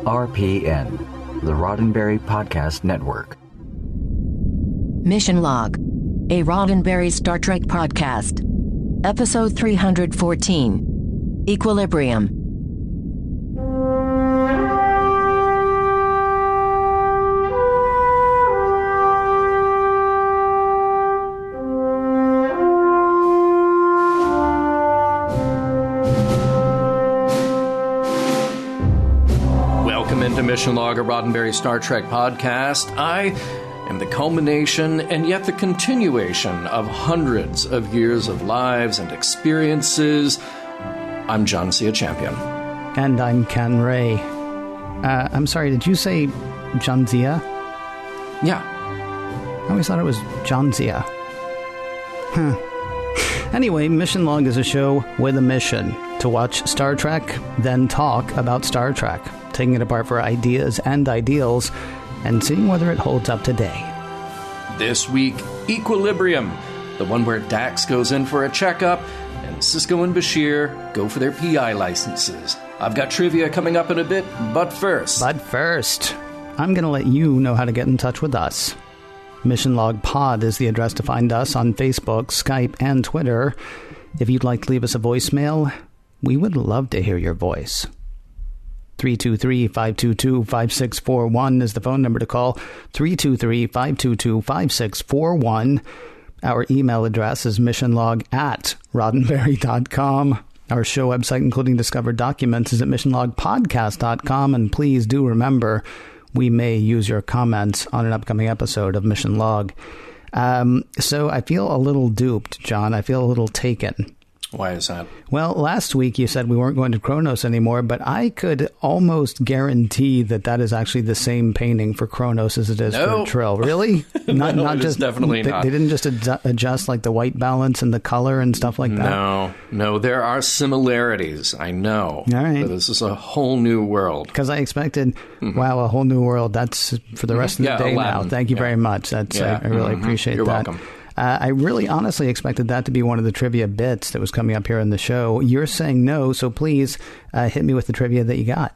RPN, the Roddenberry Podcast Network. Mission Log, a Roddenberry Star Trek podcast. Episode 314, Equilibrium. To Mission Log, a Roddenberry Star Trek podcast. I am the culmination and yet the continuation of hundreds of years of lives and experiences. I'm Jadzia Champion. And I'm Ken Ray. I'm sorry, did you say Jadzia? Yeah. I always thought it was Jadzia. Anyway, Mission Log is a show with a mission: to watch Star Trek, then talk about Star Trek, taking it apart for ideas and ideals, and seeing whether it holds up today. This week, Equilibrium, the one where Dax goes in for a checkup, and Sisko and Bashir go for their PI licenses. I've got trivia coming up in a bit, but first, I'm going to let you know how to get in touch with us. Mission Log Pod is the address to find us on Facebook, Skype, and Twitter. If you'd like to leave us a voicemail, we would love to hear your voice. 323-522-5641 is the phone number to call. 323-522-5641. Our email address is missionlog@roddenberry.com. Our show website, including discovered documents, is at missionlogpodcast.com. And please do remember, we may use your comments on an upcoming episode of Mission Log. So I feel a little duped, John. I feel a little taken. Why is that? Well, last week you said we weren't going to Kronos anymore, but I could almost guarantee that that is actually the same painting for Kronos as it is for Trill. Really? Not just definitely not. They didn't just adjust like the white balance and the color and stuff like that? No, there are similarities. I know. All right. But this is a whole new world. Because I expected, wow, a whole new world. That's for the rest of the day Aladdin. now. Thank you very much. I really appreciate You're that. welcome. I really honestly expected that to be one of the trivia bits that was coming up here in the show. You're saying no, so please hit me with the trivia that you got.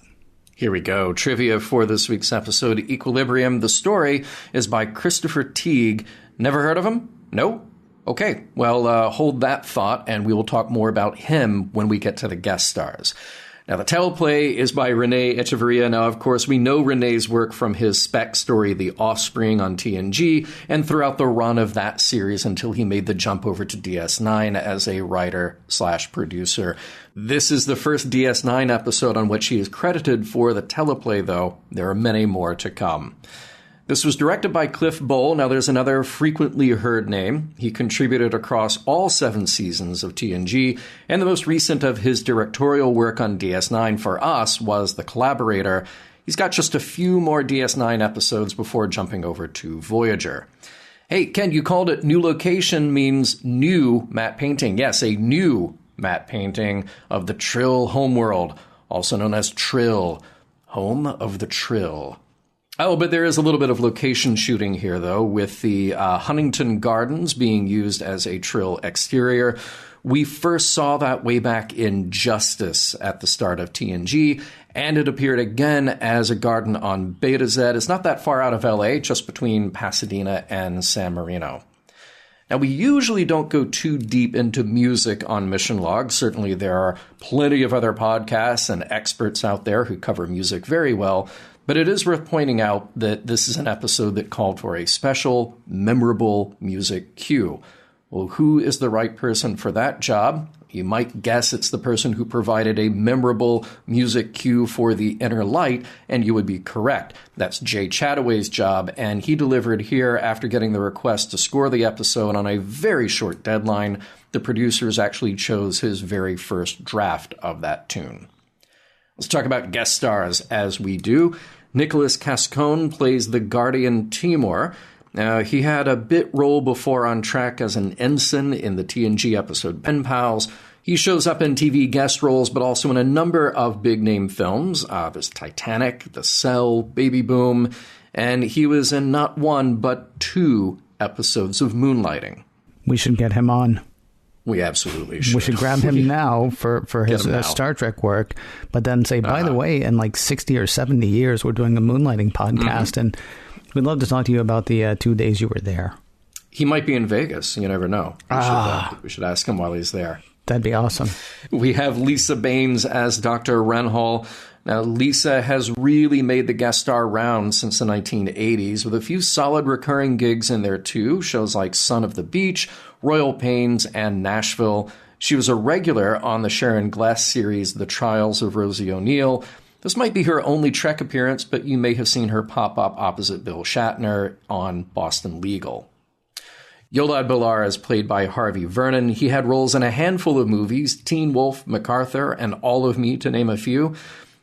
Here we go. Trivia for this week's episode, Equilibrium. The story is by Christopher Teague. Never heard of him? No? Okay. Well, hold that thought, and we will talk more about him when we get to the guest stars. Now, the teleplay is by Rene Echeverria. Now, of course, we know Rene's work from his spec story, The Offspring, on TNG, and throughout the run of that series until he made the jump over to DS9 as a writer/producer. This is the first DS9 episode on which he is credited for the teleplay, though. There are many more to come. This was directed by Cliff Bole. Now, there's another frequently heard name. He contributed across all 7 seasons of TNG, and the most recent of his directorial work on DS9 for us was The Collaborator. He's got just a few more DS9 episodes before jumping over to Voyager. Hey, Ken, you called it new location means new matte painting. Yes, a new matte painting of the Trill homeworld, also known as Trill, home of the Trill. Oh, but there is a little bit of location shooting here, though, with the Huntington Gardens being used as a Trill exterior. We first saw that way back in Justice at the start of TNG, and it appeared again as a garden on Beta Z. It's not that far out of LA, just between Pasadena and San Marino. Now, we usually don't go too deep into music on Mission Log. Certainly there are plenty of other podcasts and experts out there who cover music very well. But it is worth pointing out that this is an episode that called for a special, memorable music cue. Well, who is the right person for that job? You might guess it's the person who provided a memorable music cue for The Inner Light, and you would be correct. That's Jay Chataway's job, and he delivered here after getting the request to score the episode on a very short deadline. The producers actually chose his very first draft of that tune. Let's talk about guest stars as we do. Nicholas Cascone plays the Guardian Timor. He had a bit role before on Trek as an ensign in the TNG episode Pen Pals. He shows up in TV guest roles, but also in a number of big-name films. There's Titanic, The Cell, Baby Boom, and he was in not one, but 2 episodes of Moonlighting. We should get him on. We absolutely should. We should grab him now for his Star Trek work, but then say, by the way, in like 60 or 70 years, we're doing a moonlighting podcast, and we'd love to talk to you about the 2 days you were there. He might be in Vegas. You never know. We should ask him while he's there. That'd be awesome. We have Lisa Baines as Dr. Renhall. Now, Lisa has really made the guest star round since the 1980s, with a few solid recurring gigs in there, too. Shows like Son of the Beach, Royal Pains, and Nashville. She was a regular on the Sharon Gless series, The Trials of Rosie O'Neill. This might be her only Trek appearance, but you may have seen her pop up opposite Bill Shatner on Boston Legal. Yolad Bilar is played by Harvey Vernon. He had roles in a handful of movies, Teen Wolf, MacArthur, and All of Me, to name a few.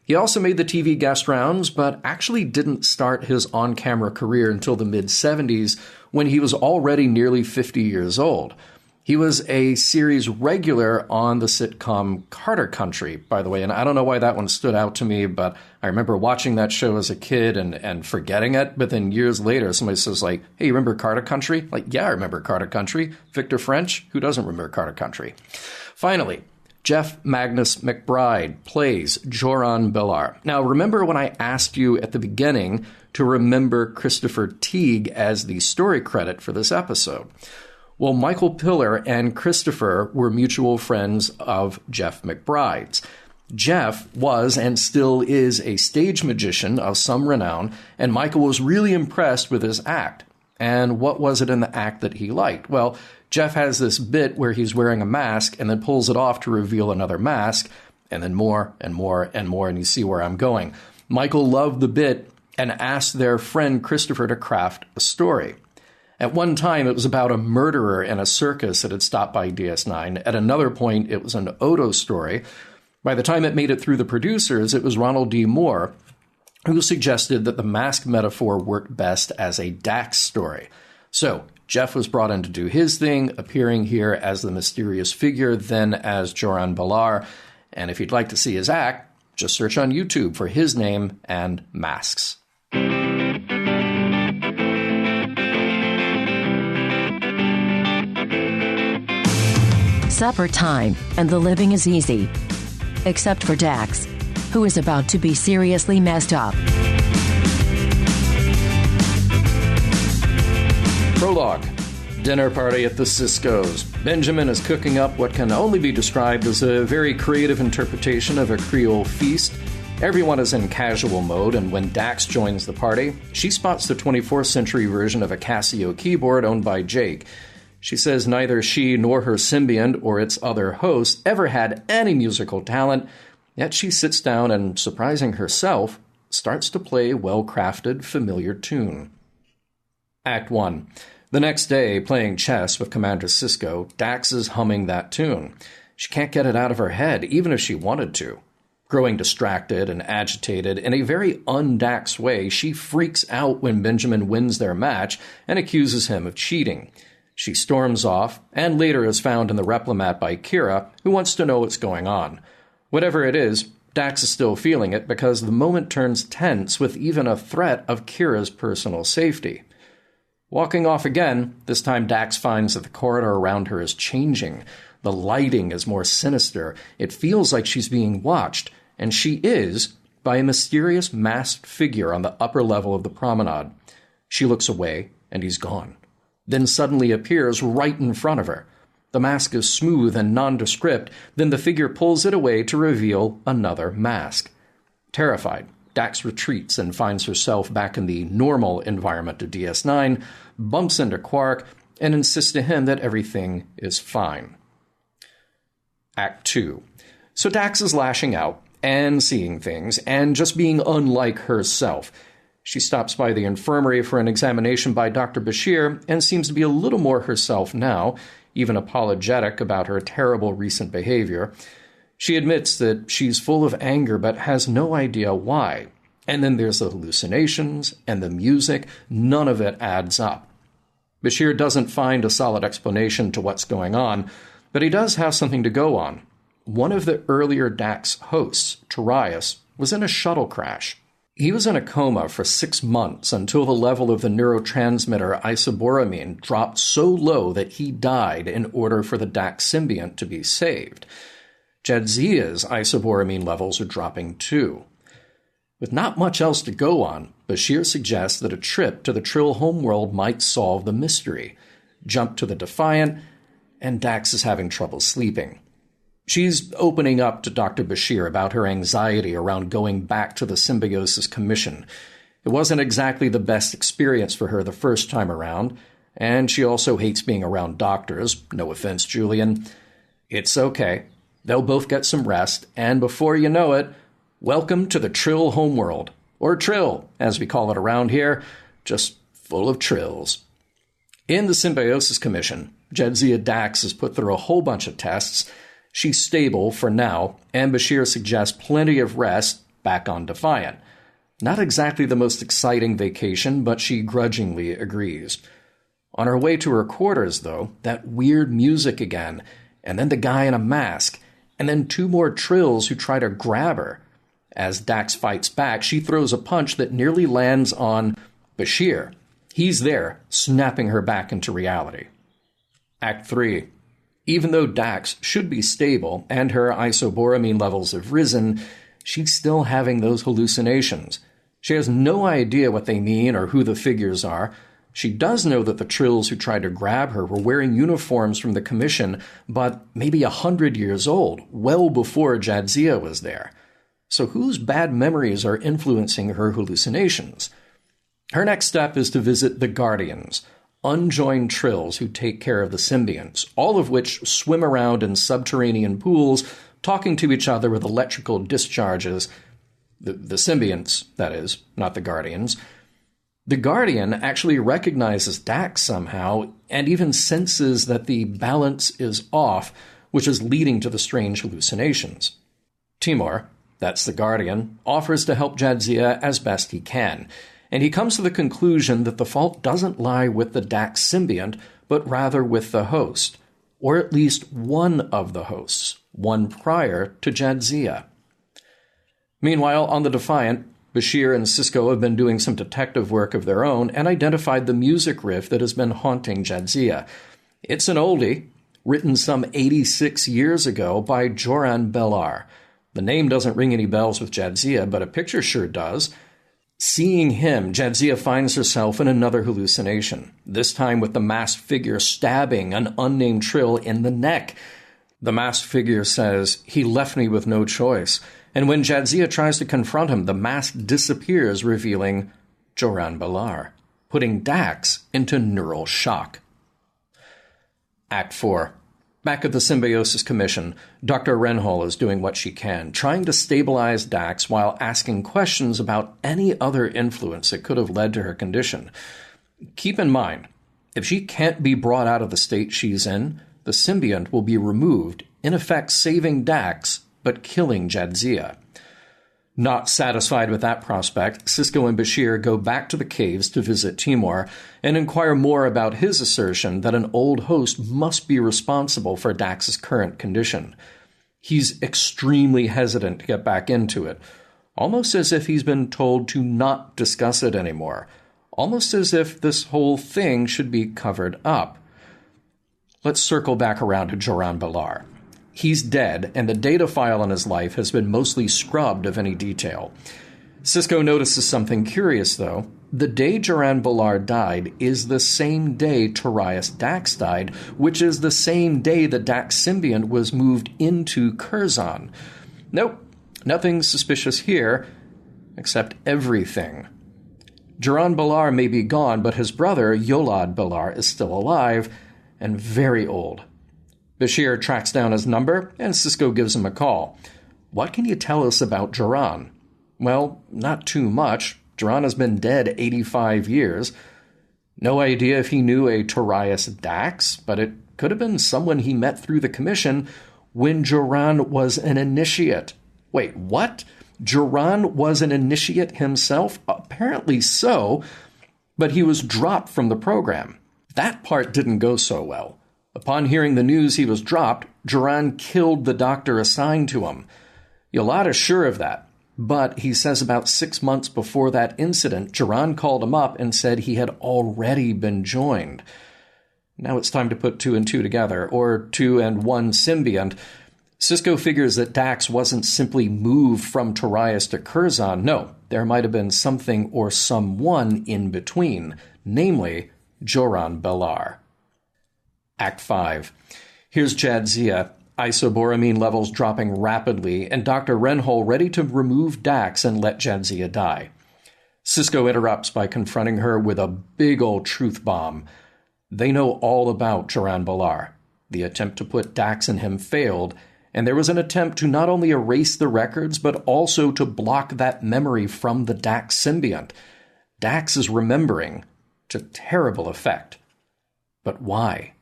He also made the TV guest rounds, but actually didn't start his on-camera career until the mid-70s, when he was already nearly 50 years old. He was a series regular on the sitcom Carter Country, by the way, and I don't know why that one stood out to me, but I remember watching that show as a kid and forgetting it, but then years later, somebody says, like, hey, you remember Carter Country? Like, yeah, I remember Carter Country. Victor French? Who doesn't remember Carter Country? Finally, Jeff Magnus McBride plays Joran Bilar. Now, remember when I asked you at the beginning to remember Christopher Teague as the story credit for this episode? Well, Michael Piller and Christopher were mutual friends of Jeff McBride's. Jeff was and still is a stage magician of some renown, and Michael was really impressed with his act. And what was it in the act that he liked? Well, Jeff has this bit where he's wearing a mask and then pulls it off to reveal another mask, and then more and more and more, and you see where I'm going. Michael loved the bit and asked their friend Christopher to craft a story. At one time, it was about a murderer in a circus that had stopped by DS9. At another point, it was an Odo story. By the time it made it through the producers, it was Ronald D. Moore who suggested that the mask metaphor worked best as a Dax story. So Jeff was brought in to do his thing, appearing here as the mysterious figure, then as Joran Bilar. And if you'd like to see his act, just search on YouTube for his name and masks. Supper time, and the living is easy. Except for Dax, who is about to be seriously messed up. Prologue. Dinner party at the Cisco's. Benjamin is cooking up what can only be described as a very creative interpretation of a Creole feast. Everyone is in casual mode, and when Dax joins the party, she spots the 24th century version of a Casio keyboard owned by Jake. She says neither she nor her symbiont or its other host ever had any musical talent, yet she sits down and, surprising herself, starts to play a well-crafted, familiar tune. Act 1. The next day, playing chess with Commander Cisco, Dax is humming that tune. She can't get it out of her head, even if she wanted to. Growing distracted and agitated in a very un-Dax way, she freaks out when Benjamin wins their match and accuses him of cheating. She storms off, and later is found in the replimat by Kira, who wants to know what's going on. Whatever it is, Dax is still feeling it because the moment turns tense with even a threat of Kira's personal safety. Walking off again, this time Dax finds that the corridor around her is changing. The lighting is more sinister. It feels like she's being watched, and she is, by a mysterious masked figure on the upper level of the promenade. She looks away, and he's gone. Then suddenly appears right in front of her. The mask is smooth and nondescript, then the figure pulls it away to reveal another mask. Terrified, Dax retreats and finds herself back in the normal environment of DS9, bumps into Quark, and insists to him that everything is fine. Act 2. So Dax is lashing out, and seeing things, and just being unlike herself. She stops by the infirmary for an examination by Dr. Bashir and seems to be a little more herself now, even apologetic about her terrible recent behavior. She admits that she's full of anger but has no idea why. And then there's the hallucinations and the music. None of it adds up. Bashir doesn't find a solid explanation to what's going on, but he does have something to go on. One of the earlier Dax hosts, Tarius, was in a shuttle crash. He was in a coma for 6 months until the level of the neurotransmitter isoboramine dropped so low that he died in order for the Dax symbiont to be saved. Jadzia's isoboramine levels are dropping too. With not much else to go on, Bashir suggests that a trip to the Trill homeworld might solve the mystery. Jump to the Defiant, and Dax is having trouble sleeping. She's opening up to Dr. Bashir about her anxiety around going back to the Symbiosis Commission. It wasn't exactly the best experience for her the first time around, and she also hates being around doctors. No offense, Julian. It's okay. They'll both get some rest, and before you know it, welcome to the Trill homeworld. Or Trill, as we call it around here, just full of Trills. In the Symbiosis Commission, Jadzia Dax is put through a whole bunch of tests. She's stable for now, and Bashir suggests plenty of rest back on Defiant. Not exactly the most exciting vacation, but she grudgingly agrees. On her way to her quarters, though, that weird music again, and then the guy in a mask, and then 2 more Trills who try to grab her. As Dax fights back, she throws a punch that nearly lands on Bashir. He's there, snapping her back into reality. Act 3. Even though Dax should be stable and her isoboramine levels have risen, she's still having those hallucinations. She has no idea what they mean or who the figures are. She does know that the Trills who tried to grab her were wearing uniforms from the Commission, but maybe 100 years old, well before Jadzia was there. So whose bad memories are influencing her hallucinations? Her next step is to visit the Guardians, unjoined Trills who take care of the symbionts, all of which swim around in subterranean pools, talking to each other with electrical discharges. The symbionts, that is, not the Guardians. The Guardian actually recognizes Dax somehow, and even senses that the balance is off, which is leading to the strange hallucinations. Timur, that's the Guardian, offers to help Jadzia as best he can, and he comes to the conclusion that the fault doesn't lie with the Dax symbiont, but rather with the host, or at least one of the hosts, one prior to Jadzia. Meanwhile, on the Defiant, Bashir and Sisko have been doing some detective work of their own and identified the music riff that has been haunting Jadzia. It's an oldie, written some 86 years ago by Joran Belar. The name doesn't ring any bells with Jadzia, but a picture sure does. Seeing him, Jadzia finds herself in another hallucination, this time with the masked figure stabbing an unnamed Trill in the neck. The masked figure says, "He left me with no choice," and when Jadzia tries to confront him, the mask disappears, revealing Joran Belar, putting Dax into neural shock. Act 4. Back at the Symbiosis Commission, Dr. Renhol is doing what she can, trying to stabilize Dax while asking questions about any other influence that could have led to her condition. Keep in mind, if she can't be brought out of the state she's in, the symbiont will be removed, in effect saving Dax, but killing Jadzia. Not satisfied with that prospect, Sisko and Bashir go back to the caves to visit Timur and inquire more about his assertion that an old host must be responsible for Dax's current condition. He's extremely hesitant to get back into it, almost as if he's been told to not discuss it anymore, almost as if this whole thing should be covered up. Let's circle back around to Joran Belar. He's dead, and the data file on his life has been mostly scrubbed of any detail. Sisko notices something curious, though. The day Joran Belar died is the same day Torias Dax died, which is the same day the Dax symbiont was moved into Curzon. Nope, nothing suspicious here, except everything. Joran Belar may be gone, but his brother, Yolad Belar, is still alive, and very old. Bashir tracks down his number, and Sisko gives him a call. What can you tell us about Joran? Well, not too much. Joran has been dead 85 years. No idea if he knew a Torias Dax, but it could have been someone he met through the Commission when Joran was an initiate. Wait, what? Joran was an initiate himself? Apparently so, but he was dropped from the program. That part didn't go so well. Upon hearing the news he was dropped, Joran killed the doctor assigned to him. Yolad is sure of that. But he says about 6 months before that incident, Duran called him up and said he had already been joined. Now it's time to put 2 and 2 together, or 2 and 1 symbiont. Sisko figures that Dax wasn't simply moved from Torias to Curzon. No, there might have been something or someone in between, namely Joran Belar. Act 5. Here's Jadzia, isoboramine levels dropping rapidly, and Dr. Renhol ready to remove Dax and let Jadzia die. Sisko interrupts by confronting her with a big old truth bomb. They know all about Joran Belar. The attempt to put Dax in him failed, and there was an attempt to not only erase the records, but also to block that memory from the Dax symbiont. Dax is remembering, to terrible effect. But why?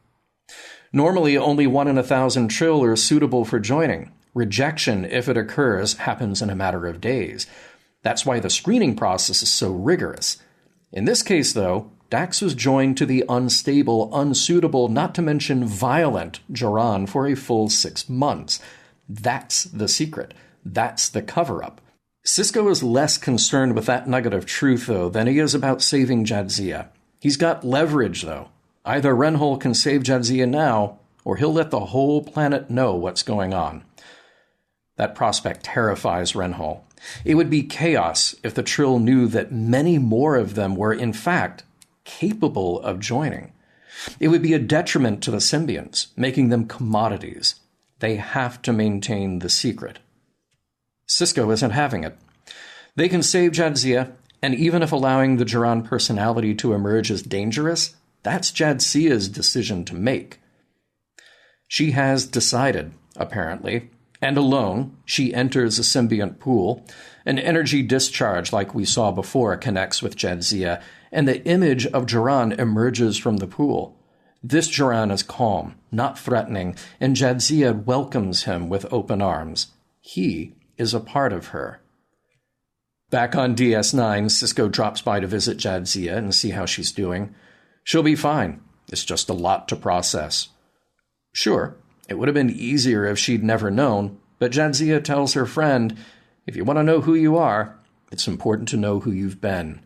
Normally, only 1 in 1,000 Trill are suitable for joining. Rejection, if it occurs, happens in a matter of days. That's why the screening process is so rigorous. In this case, though, Dax was joined to the unstable, unsuitable, not to mention violent Joran for a full 6 months. That's the secret. That's the cover-up. Sisko is less concerned with that nugget of truth, though, than he is about saving Jadzia. He's got leverage, though. Either Renhol can save Jadzia now, or he'll let the whole planet know what's going on. That prospect terrifies Renhol. It would be chaos if the Trill knew that many more of them were, in fact, capable of joining. It would be a detriment to the symbionts, making them commodities. They have to maintain the secret. Sisko isn't having it. They can save Jadzia, and even if allowing the Joran personality to emerge is dangerous, that's Jadzia's decision to make. She has decided, apparently, and alone, she enters a symbiont pool. An energy discharge like we saw before connects with Jadzia, and the image of Joran emerges from the pool. This Joran is calm, not threatening, and Jadzia welcomes him with open arms. He is a part of her. Back on DS9, Sisko drops by to visit Jadzia and see how she's doing. She'll be fine. It's just a lot to process. Sure, it would have been easier if she'd never known, but Jadzia tells her friend, if you want to know who you are, it's important to know who you've been.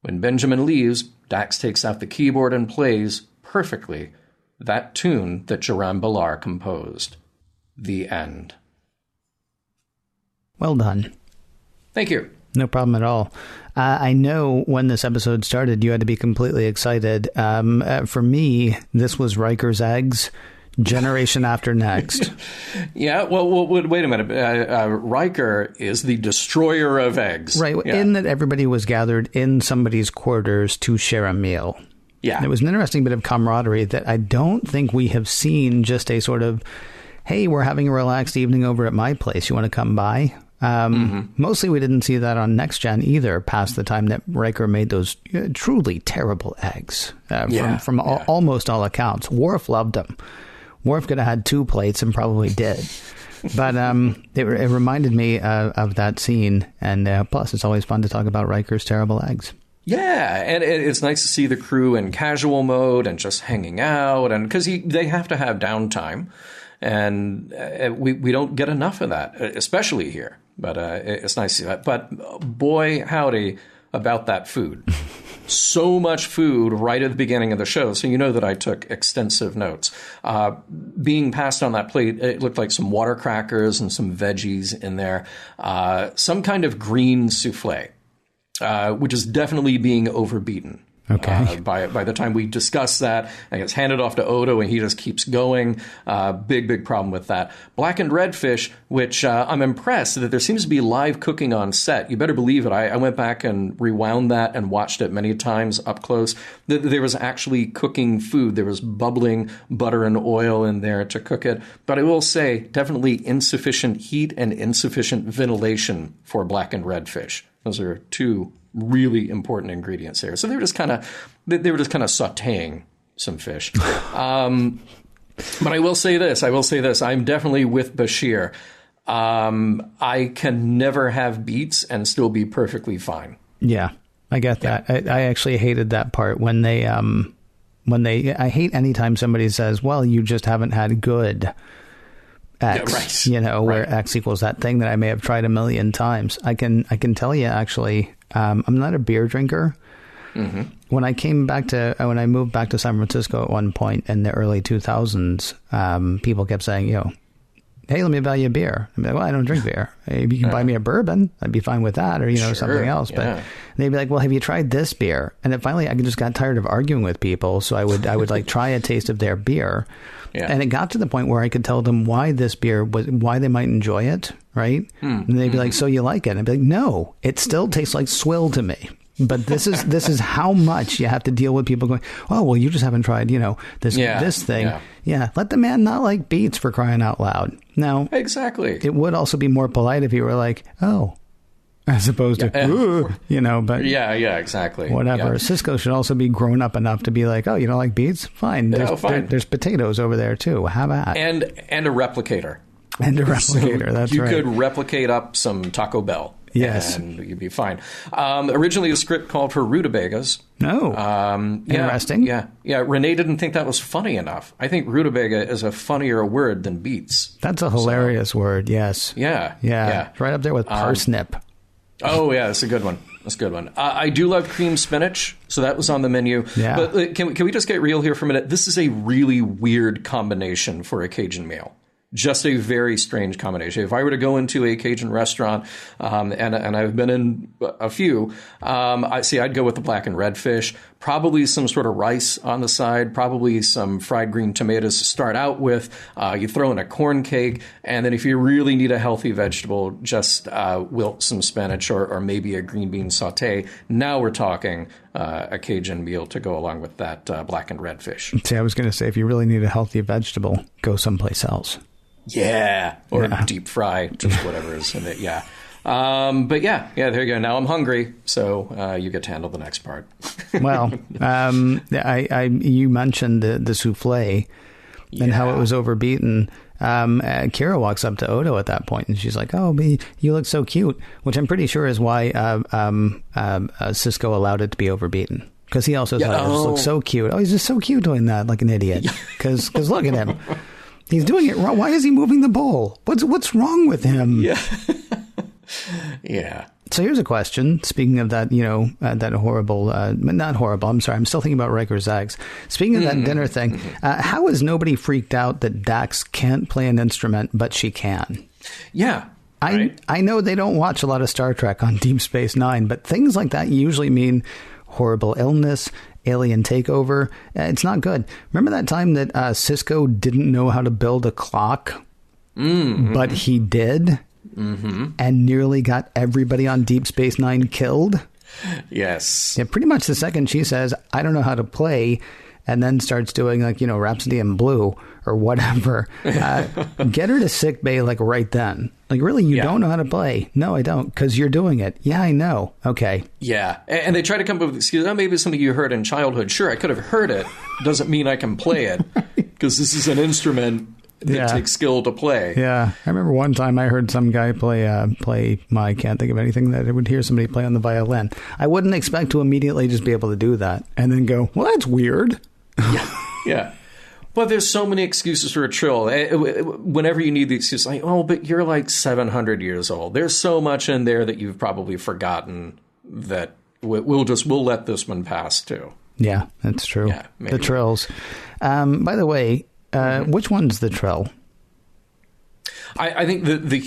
When Benjamin leaves, Dax takes out the keyboard and plays, perfectly, that tune that Joran Belar composed. The end. Well done. Thank you. No problem at all. I know when this episode started, you had to be completely excited. For me, this was Riker's eggs, generation after next. Yeah, well, wait a minute. Riker is the destroyer of eggs. Right, yeah. In that everybody was gathered in somebody's quarters to share a meal. Yeah. And it was an interesting bit of camaraderie that I don't think we have seen, just a sort of, hey, we're having a relaxed evening over at my place. You want to come by? Mostly we didn't see that on Next Gen either, past the time that Riker made those truly terrible eggs from almost all accounts. Worf loved them. Worf could have had 2 plates and probably did. But it reminded me of that scene. And plus, it's always fun to talk about Riker's terrible eggs. Yeah, and it's nice to see the crew in casual mode and just hanging out. And because they have to have downtime. And we don't get enough of that, especially here. But it's nice to see that. But boy, howdy about that food. So much food right at the beginning of the show. So you know that I took extensive notes. Being passed on that plate, it looked like some water crackers and some veggies in there. Some kind of green souffle, which is definitely being overbeaten. Okay. By the time we discuss that, it gets handed off to Odo, and he just keeps going. Big problem with that. Blackened redfish, which I'm impressed that there seems to be live cooking on set. You better believe it. I went back and rewound that and watched it many times up close. There was actually cooking food. There was bubbling butter and oil in there to cook it. But I will say, definitely insufficient heat and insufficient ventilation for blackened redfish. Those are 2 really important ingredients there. So they were just kind of sautéing some fish. But I will say this. I'm definitely with Bashir. I can never have beets and still be perfectly fine. Yeah, I get that. I actually hated that part when they I hate anytime somebody says, well, you just haven't had good. X, right. Where X equals that thing that I may have tried a million times. I can tell you, actually, I'm not a beer drinker. Mm-hmm. When I moved back to San Francisco at one point in the early 2000s, people kept saying, hey, let me buy you a beer. I'd be like, well, I don't drink beer. Maybe you can buy me a bourbon. I'd be fine with that, or, Sure, something else. yeah. But they'd be like, well, have you tried this beer? And then finally, I just got tired of arguing with people. So I would like try a taste of their beer. Yeah. And it got to the point where I could tell them why this beer why they might enjoy it. Right. And they'd be like, so you like it? And I'd be like, no, it still tastes like swill to me. But this is how much you have to deal with people going, oh, well, you just haven't tried, this thing. Yeah. Let the man not like beets, for crying out loud. Now, exactly. It would also be more polite if you were like, oh, as opposed to, ooh, but yeah, exactly. Whatever. Yeah. Cisco should also be grown up enough to be like, oh, you don't like beets? Fine. There's potatoes over there, too. Have at. And a replicator. And a replicator, so that's you right. You could replicate up some Taco Bell. Yes. And you'd be fine. Originally, the script called for rutabagas. Oh. Interesting. Yeah. Renee didn't think that was funny enough. I think rutabaga is a funnier word than beets. That's a hilarious word, yes. Yeah. It's right up there with parsnip. Oh, yeah, that's a good one. I do love cream spinach, so that was on the menu. Yeah. But can we just get real here for a minute? This is a really weird combination for a Cajun meal. Just a very strange combination. If I were to go into a Cajun restaurant, and I've been in a few, I'd go with the black and red fish, probably some sort of rice on the side, probably some fried green tomatoes to start out with. You throw in a corn cake, and then if you really need a healthy vegetable, just wilt some spinach or maybe a green bean saute. Now we're talking a Cajun meal to go along with that black and red fish. See, I was going to say, if you really need a healthy vegetable, go someplace else. Yeah, or deep fry, just whatever is in it. Yeah, but yeah, there you go. Now I'm hungry, so you get to handle the next part. Well, you mentioned the souffle and how it was overbeaten. Kira walks up to Odo at that point, and she's like, "Oh, you look so cute," which I'm pretty sure is why Cisco allowed it to be overbeaten. Because he also thought it just looked so cute. Oh, he's just so cute doing that, like an idiot. Because look at him. He's doing it wrong. Why is he moving the bowl? What's wrong with him? Yeah. Yeah. So here's a question. Speaking of that, that horrible, not horrible. I'm sorry. I'm still thinking about Riker's eggs. Speaking of that dinner thing, how is nobody freaked out that Dax can't play an instrument, but she can? Yeah. Right. I know they don't watch a lot of Star Trek on Deep Space Nine, but things like that usually mean horrible illness, alien takeover. It's not good. Remember that time that Cisco didn't know how to build a clock, but he did, and nearly got everybody on Deep Space Nine killed? Yes. Yeah, pretty much the second she says, I don't know how to play, and then starts doing Rhapsody in Blue or whatever, get her to sick bay right then. Really, you don't know how to play? No, I don't, because you're doing it. Yeah, I know. Okay. Yeah, and they try to come up with excuses. Oh, maybe it's something you heard in childhood. Sure, I could have heard it. Doesn't mean I can play it, because this is an instrument that takes skill to play. Yeah, I remember one time I heard some guy play. I can't think of anything that I would hear somebody play on the violin. I wouldn't expect to immediately just be able to do that and then go, well, that's weird. Yeah. But there's so many excuses for a Trill. Whenever you need the excuse, but you're 700 years old. There's so much in there that you've probably forgotten that we'll let this one pass too. Yeah, that's true. Yeah, the Trills. By the way, which one's the Trill? I think the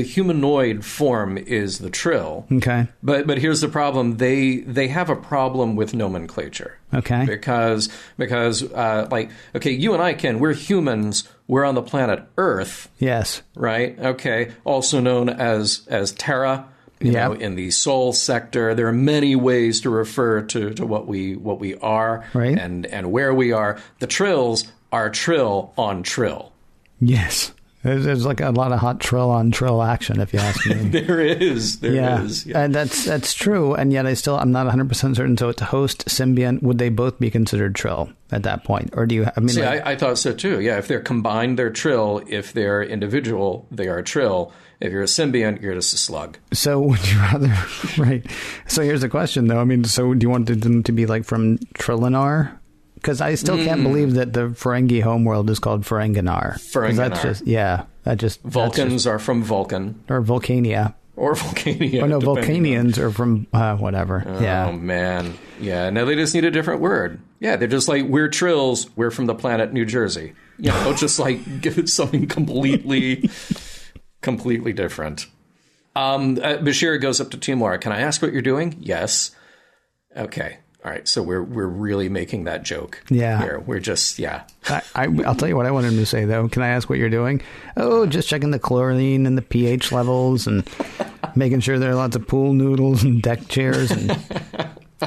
humanoid form is the Trill. Okay. But here's the problem. They have a problem with nomenclature. Okay. Because you and I, Ken, we're humans. We're on the planet Earth. Yes. Right? Okay. Also known as Terra. You know, in the Sol sector, there are many ways to refer to what we are, right, and where we are. The Trills are Trill on Trill. Yes. There's a lot of hot Trill on Trill action, if you ask me. There is. There is. Yeah. And that's true. And yet I'm not 100% certain. So to host symbiont, would they both be considered Trill at that point? Or do you, I thought so too. Yeah. If they're combined, they're Trill. If they're individual, they are Trill. If you're a symbiont, you're just a slug. So would you rather, right. So here's the question though. So do you want them to be from Trillinar? Because I still can't believe that the Ferengi homeworld is called Ferenginar. Ferenginar. That's just Vulcans are from Vulcan. Or Volcania. Or Volcania. Oh, no, Volcanians are from whatever. Oh, man. Yeah, no, they just need a different word. Yeah, they're just like, we're Trills, we're from the planet New Jersey. You know, just like give it something completely different. Bashir goes up to Timur. Can I ask what you're doing? Yes. Okay. All right. So we're really making that joke. Yeah. Here. We're just, I'll tell you what I wanted him to say, though. Can I ask what you're doing? Oh, just checking the chlorine and the pH levels and making sure there are lots of pool noodles and deck chairs. And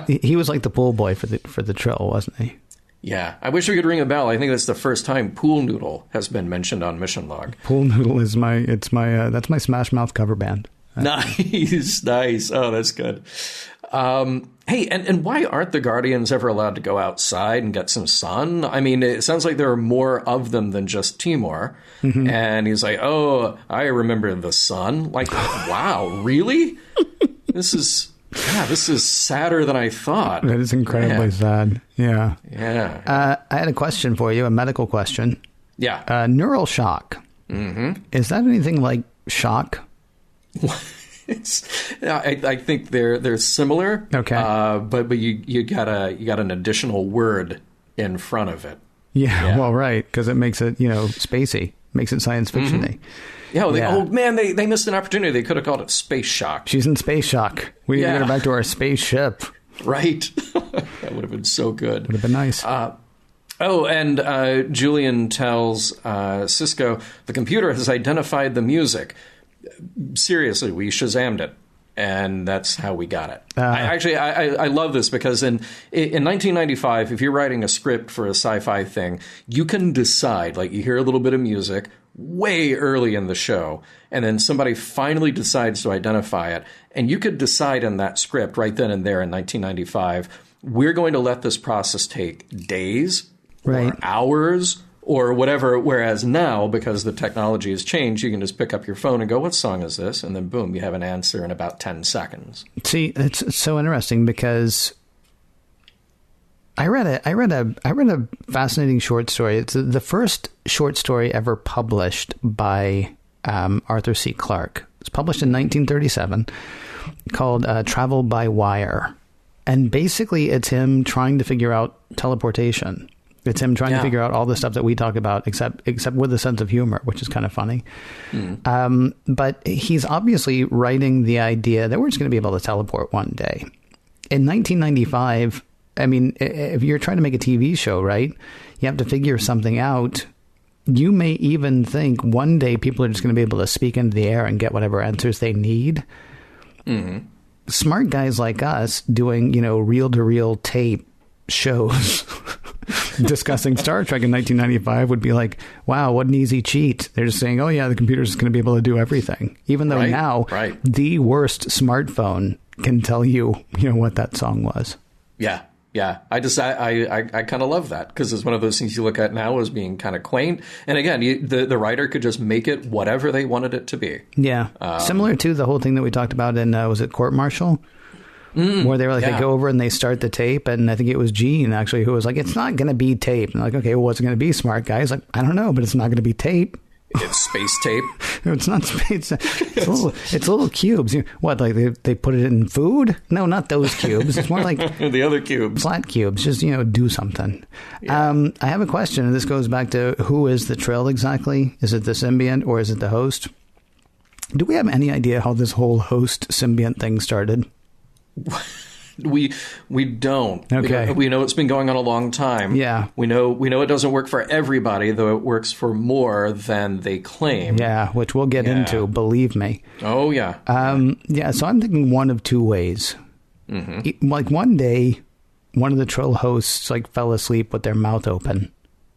he was like the pool boy for the Trill, wasn't he? Yeah. I wish we could ring a bell. I think that's the first time pool noodle has been mentioned on Mission Log. Pool noodle is that's my Smash Mouth cover band. Nice. Oh, that's good. Hey, and why aren't the Guardians ever allowed to go outside and get some sun? I mean, it sounds like there are more of them than just Timur. Mm-hmm. And he's like, oh, I remember the sun. Like, wow, really? This is sadder than I thought. It is incredibly sad. Yeah. Yeah. I had a question for you, a medical question. Yeah. Neural shock. Mm-hmm. Is that anything like shock? I think they're similar. Okay. But you got an additional word in front of it. Yeah. Well, right, because it makes it spacey, makes it science fiction-y. Mm-hmm. They missed an opportunity. They could have called it space shock. She's in space shock. We need to get her back to our spaceship. Right. That would have been so good. Would have been nice. And Julian tells Sisko the computer has identified the music. Seriously, we Shazammed it, and that's how we got it. I love this because in 1995, if you're writing a script for a sci-fi thing, you can decide, like you hear a little bit of music way early in the show, and then somebody finally decides to identify it, and you could decide in that script right then and there in 1995, we're going to let this process take days or hours or whatever, whereas now, because the technology has changed, you can just pick up your phone and go, what song is this? And then boom, you have an answer in about 10 seconds. See, it's so interesting because I read a fascinating short story. It's the first short story ever published by Arthur C. Clarke. It was published in 1937 called Travel by Wire. And basically it's him trying to figure out teleportation. It's him trying to figure out all the stuff that we talk about, except with a sense of humor, which is kind of funny. Mm. But he's obviously writing the idea that we're just going to be able to teleport one day. In 1995, I mean, if you're trying to make a TV show, right, you have to figure something out. You may even think one day people are just going to be able to speak into the air and get whatever answers they need. Mm-hmm. Smart guys like us doing, reel-to-reel tape shows discussing Star Trek in 1995 would be like, wow, what an easy cheat. They're just saying, oh yeah, the computer's just going to be able to do everything. Even though now the worst smartphone can tell you, what that song was. Yeah. Yeah. I kind of love that because it's one of those things you look at now as being kind of quaint. And again, the writer could just make it whatever they wanted it to be. Yeah. Similar to the whole thing that we talked about in, was it Court Martial? Where they were like, they go over and they start the tape. And I think it was Gene, actually, who was like, it's not going to be tape. And like, okay, well, what's it going to be, smart guy? He's like, I don't know, but it's not going to be tape. It's space tape. It's not space. It's little cubes. What, like they put it in food? No, not those cubes. It's more like the other cubes. Flat cubes. Just, do something. Yeah. I have a question, and this goes back to who is the Trill exactly? Is it the symbiont or is it the host? Do we have any idea how this whole host symbiont thing started? We don't. Okay. We know it's been going on a long time. Yeah. We know it doesn't work for everybody, though it works for more than they claim. Yeah, which we'll get into, believe me. Oh, yeah. So I'm thinking one of two ways. Mm-hmm. Like one day, one of the Trill hosts fell asleep with their mouth open.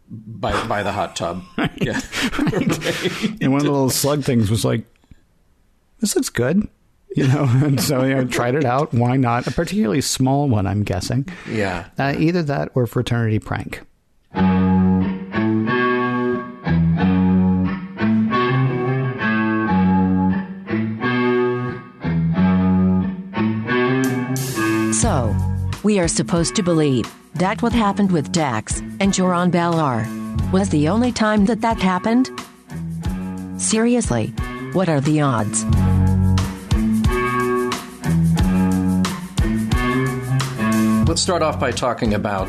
By the hot tub. Right. Yeah. Right. And one of the little slug things was like, this looks good. And so, tried it out. Why not? A particularly small one, I'm guessing. Yeah. Either that or fraternity prank. So, we are supposed to believe That what happened with Dax and Joran Bellar was the only time that happened? Seriously, what are the odds? Let's start off by talking about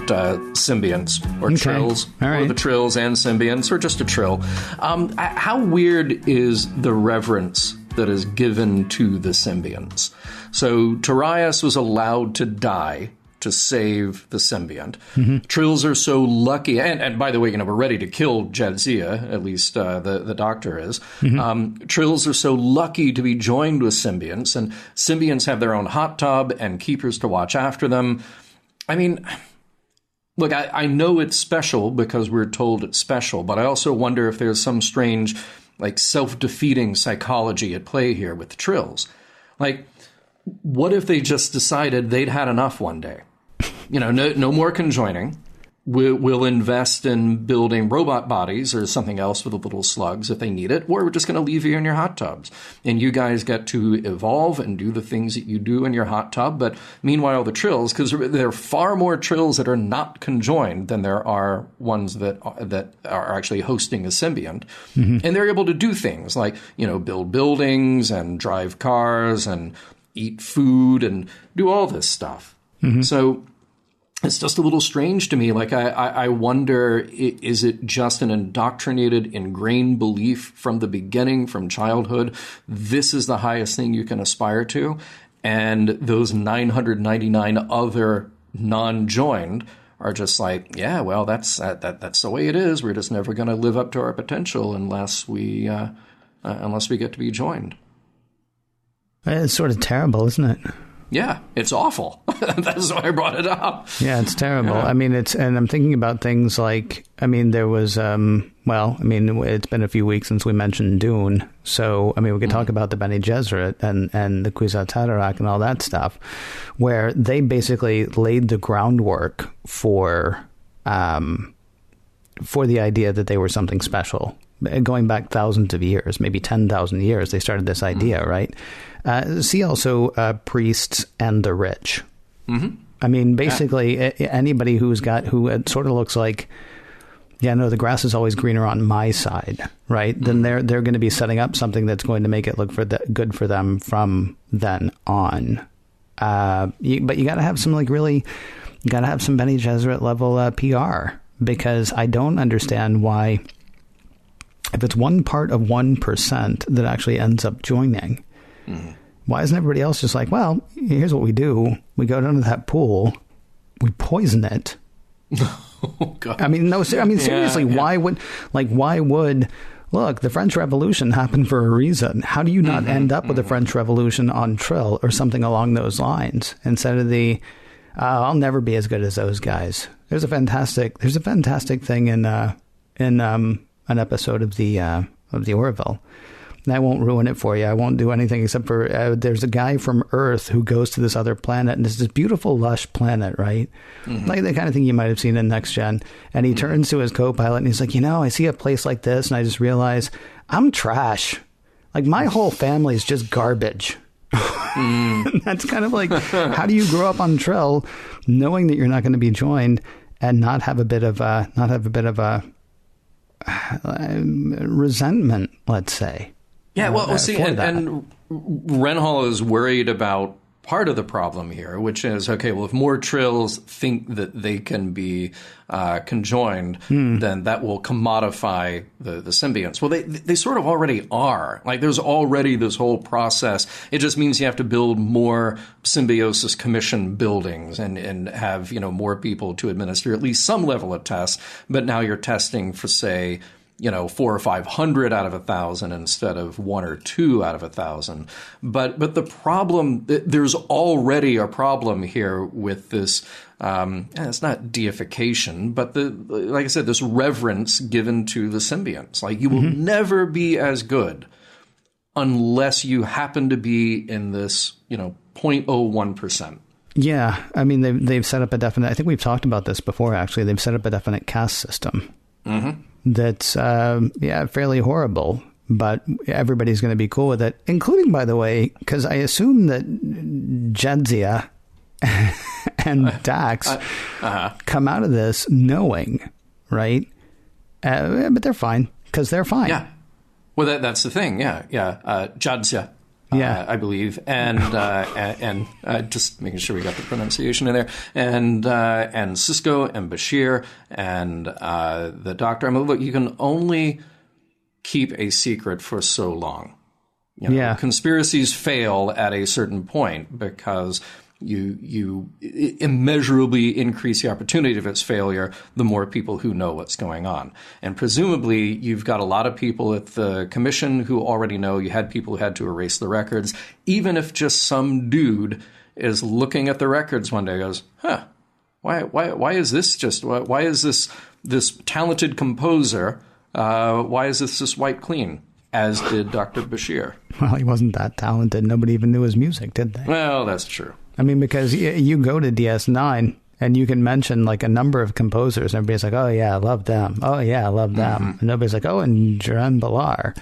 symbionts, or trills, right. or the trills and symbionts, or just a trill. How weird is the reverence that is given to the symbionts? So Tarius was allowed to die to save the symbiont. Mm-hmm. Trills are so lucky, and by the way, we're ready to kill Jadzia, at least the doctor is. Mm-hmm. Trills are so lucky to be joined with symbionts, and symbionts have their own hot tub and keepers to watch after them. I mean, look, I know it's special because we're told it's special, but I also wonder if there's some strange, self-defeating psychology at play here with the trills. What if they just decided they'd had enough one day? No more conjoining. We'll invest in building robot bodies or something else with the little slugs if they need it, or we're just going to leave you in your hot tubs. And you guys get to evolve and do the things that you do in your hot tub. But meanwhile, the trills, because there are far more trills that are not conjoined than there are ones that are actually hosting a symbiont. Mm-hmm. And they're able to do things like, build buildings and drive cars and eat food and do all this stuff. Mm-hmm. So it's just a little strange to me. I wonder, is it just an indoctrinated, ingrained belief from the beginning, from childhood? This is the highest thing you can aspire to. And those 999 other non-joined are just yeah, well, that's the way it is. We're just never going to live up to our potential unless we get to be joined. It's sort of terrible, isn't it? Yeah, it's awful. That's why I brought it up. Yeah, it's terrible. Yeah. And I'm thinking about things there was, it's been a few weeks since we mentioned Dune. So, we could talk about the Bene Gesserit and the Kwisatz Haderach and all that stuff, where they basically laid the groundwork for the idea that they were something special. Going back thousands of years, maybe 10,000 years, they started this idea, right? See also priests and the rich. Mm-hmm. Basically, anybody who it sort of looks like, the grass is always greener on my side, right? Mm-hmm. Then they're going to be setting up something that's going to make it look good for them from then on. But you got to have some you got to have some Bene Gesserit level PR, because I don't understand why. If it's one part of 1% that actually ends up joining, why isn't everybody else just well, here's what we do. We go down to that pool, we poison it. Oh, God. Seriously, why would, look, the French Revolution happened for a reason. How do you not end up with the French Revolution on Trill or something along those lines instead of I'll never be as good as those guys. There's a fantastic thing in an episode of the Orville. And I won't ruin it for you. I won't do anything except for there's a guy from Earth who goes to this other planet, and it's this beautiful, lush planet, right? Mm-hmm. Like the kind of thing you might have seen in Next Gen. And he turns to his co-pilot and he's like, I see a place like this, and I just realize I'm trash. My whole family is just garbage. That's kind of how do you grow up on Trill knowing that you're not going to be joined and not have a bit of resentment, let's say. Yeah, well, see, and Renhall is worried about part of the problem here, which is, okay, well, if more trills think that they can be conjoined, then that will commodify the symbionts. Well, they sort of already are. There's already this whole process. It just means you have to build more symbiosis commission buildings and have, more people to administer at least some level of tests. But now you're testing for, say, 400 or 500 out of 1,000 instead of 1 or 2 out of 1,000. But the problem, there's already a problem here with this. It's not deification, but like I said, this reverence given to the symbionts. You will never be as good unless you happen to be in this, 0.01%. Yeah, they've set up a definite. I think we've talked about this before. Actually, they've set up a definite caste system. Mm-hmm. That's, fairly horrible, but everybody's going to be cool with it, including, by the way, because I assume that Jadzia and Dax come out of this knowing, right? But they're fine, because they're fine. Yeah. Well, that's the thing. Yeah. Jadzia. I believe, and just making sure we got the pronunciation in there, and Cisco and Bashir and the doctor. I mean, look, you can only keep a secret for so long. Conspiracies fail at a certain point because you immeasurably increase the opportunity of its failure the more people who know what's going on. And presumably you've got a lot of people at the commission who already know. You had people who had to erase the records. Even if just some dude is looking at the records one day and goes, why is this why is this talented composer, why is this wiped clean? As did Dr. Bashir. Well, he wasn't that talented. Nobody even knew his music, did they? Well, that's true. I mean, because you go to DS9 and you can mention like a number of composers, and everybody's like, oh, yeah, I love them. Oh, yeah, I love them. And nobody's like, oh, and Joran Balar.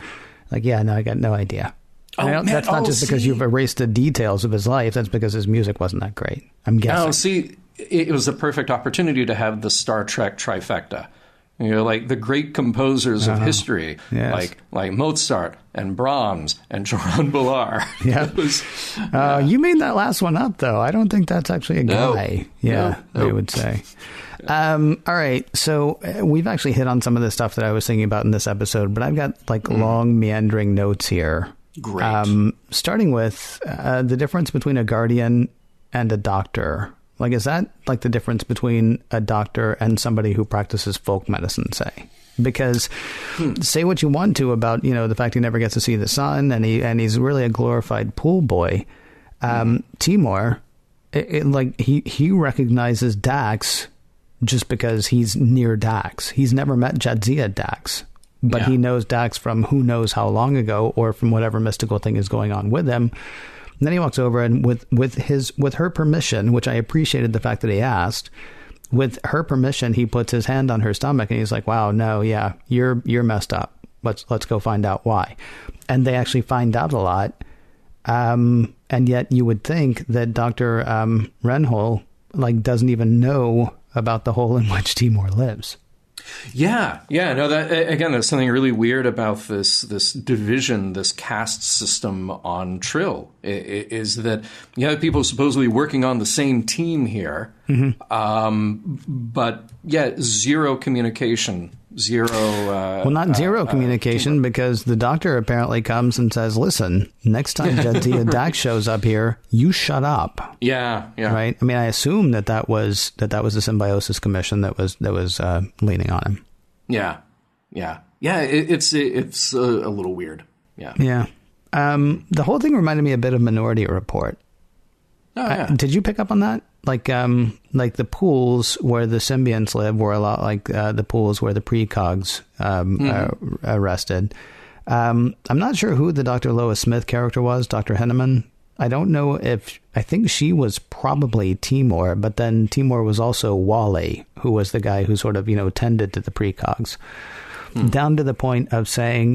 Like, yeah, no, I got no idea. That's not just because you've erased the details of his life. That's because his music wasn't that great, I'm guessing. Oh, see, it was a perfect opportunity to have the Star Trek trifecta. Like the great composers of history, like Mozart and Brahms and Joran Balar. Yeah, you made that last one up, though. I don't think that's actually a guy. They would say. All right, so we've actually hit on some of the stuff that I was thinking about in this episode, but I've got like long meandering notes here. Great. Starting with the difference between a guardian and a doctor. Like, is that like the difference between a doctor and somebody who practices folk medicine, say? Because say what you want to about, the fact he never gets to see the sun and he's really a glorified pool boy. Timur, he recognizes Dax just because he's near Dax. He's never met Jadzia Dax, but he knows Dax from who knows how long ago or from whatever mystical thing is going on with him. And then he walks over and with her permission, which I appreciated the fact that he asked, with her permission, he puts his hand on her stomach and he's like, wow, no, yeah, you're messed up. Let's go find out why. And they actually find out a lot. And yet you would think that Dr. Renhol doesn't even know about the hole in which Timur lives. No, that again, there's something really weird about this division, this caste system on Trill. Is that you have people supposedly working on the same team here, but zero communication, zero communication, because the doctor apparently comes and says, "Listen, next time Jadzia Dax shows up here, you shut up." Yeah. Right. I mean, I assume that was the Symbiosis Commission that was leaning on him. Yeah. It's a little weird. Yeah. The whole thing reminded me a bit of Minority Report. Oh, yeah. Did you pick up on that? Like the pools where the symbionts live were a lot like the pools where the precogs are rested. I'm not sure who the Dr. Lois Smith character was, Dr. Henneman. I don't know I think she was probably Timur, but then Timur was also Wally, who was the guy who sort of, tended to the precogs. Down to the point of saying,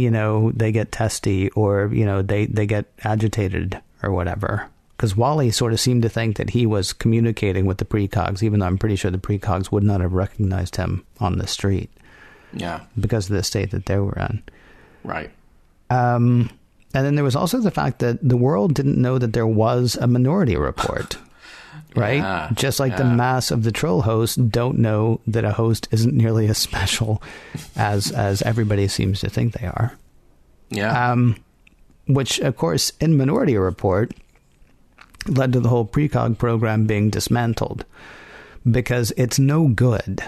they get testy or, they get agitated or whatever. Because Wally sort of seemed to think that he was communicating with the precogs, even though I'm pretty sure the precogs would not have recognized him on the street. Yeah. Because of the state that they were in. Right. And then there was also the fact that the world didn't know that there was a Minority Report. Right? Just like the mass of the Trill hosts don't know that a host isn't nearly as special as everybody seems to think they are. Yeah. Which, of course, in Minority Report led to the whole precog program being dismantled, because it's no good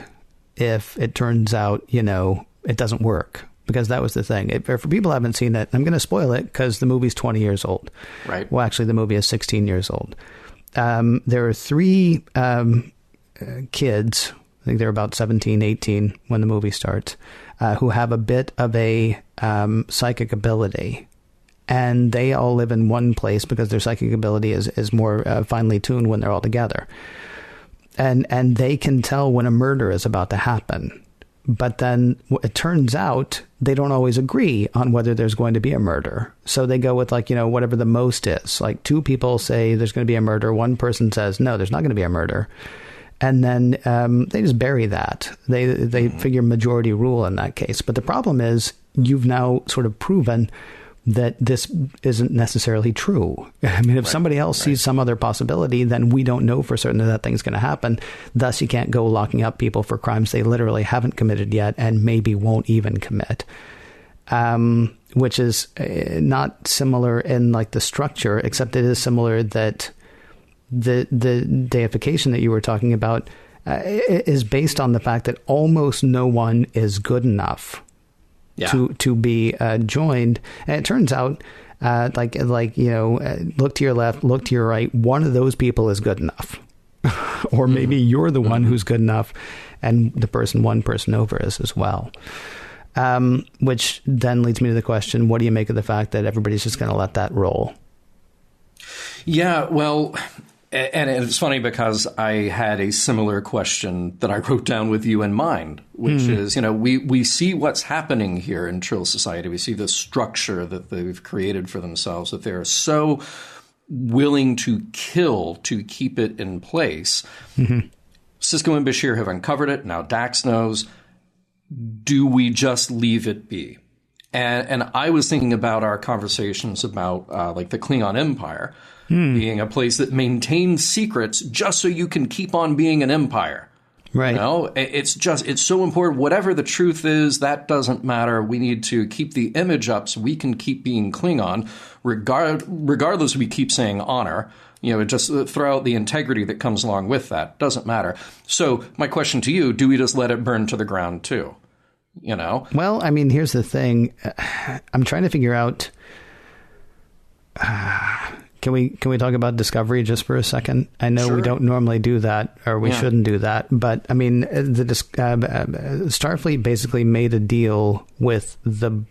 if it turns out, it doesn't work. Because that was the thing. For people who haven't seen it, I'm going to spoil it because the movie's 20 years old. Right. Well, actually, the movie is 16 years old. There are three kids, I think they're about 17, 18 when the movie starts, who have a bit of a psychic ability. And they all live in one place because their psychic ability is more finely tuned when they're all together. And they can tell when a murder is about to happen. But then it turns out they don't always agree on whether there's going to be a murder. So they go with, like, you know, whatever the most is. Like, two people say there's going to be a murder. One person says, no, there's not going to be a murder. And then they just bury that. They figure majority rule in that case. But the problem is you've now sort of proven that this isn't necessarily true. I mean, if somebody else sees some other possibility, then we don't know for certain that that thing's going to happen. Thus, you can't go locking up people for crimes they literally haven't committed yet and maybe won't even commit. Which is not similar in, like, the structure, except it is similar that the deification that you were talking about is based on the fact that almost no one is good enough to be joined. And it turns out, like you know, look to your left, look to your right. One of those people is good enough, or maybe you're the one who's good enough, and the one person over is as well. Which then leads me to the question: what do you make of the fact that everybody's just going to let that roll? Yeah, well, and it's funny because I had a similar question that I wrote down with you in mind, which is, you know, we see what's happening here in Trill Society. We see the structure that they've created for themselves, that they're so willing to kill to keep it in place. Sisko and Bashir have uncovered it. Now Dax knows. Do we just leave it be? And I was thinking about our conversations about like the Klingon Empire being a place that maintains secrets just so you can keep on being an empire. Right. You know, it's so important. Whatever the truth is, that doesn't matter. We need to keep the image up so we can keep being Klingon, regardless we keep saying honor. You know, just throw out the integrity that comes along with that. Doesn't matter. So my question to you, do we just let it burn to the ground too? You know? Well, I mean, here's the thing. I'm trying to figure out... Can we talk about Discovery just for a second? I know we don't normally do that, or we shouldn't do that. But, I mean, Starfleet basically made a deal with the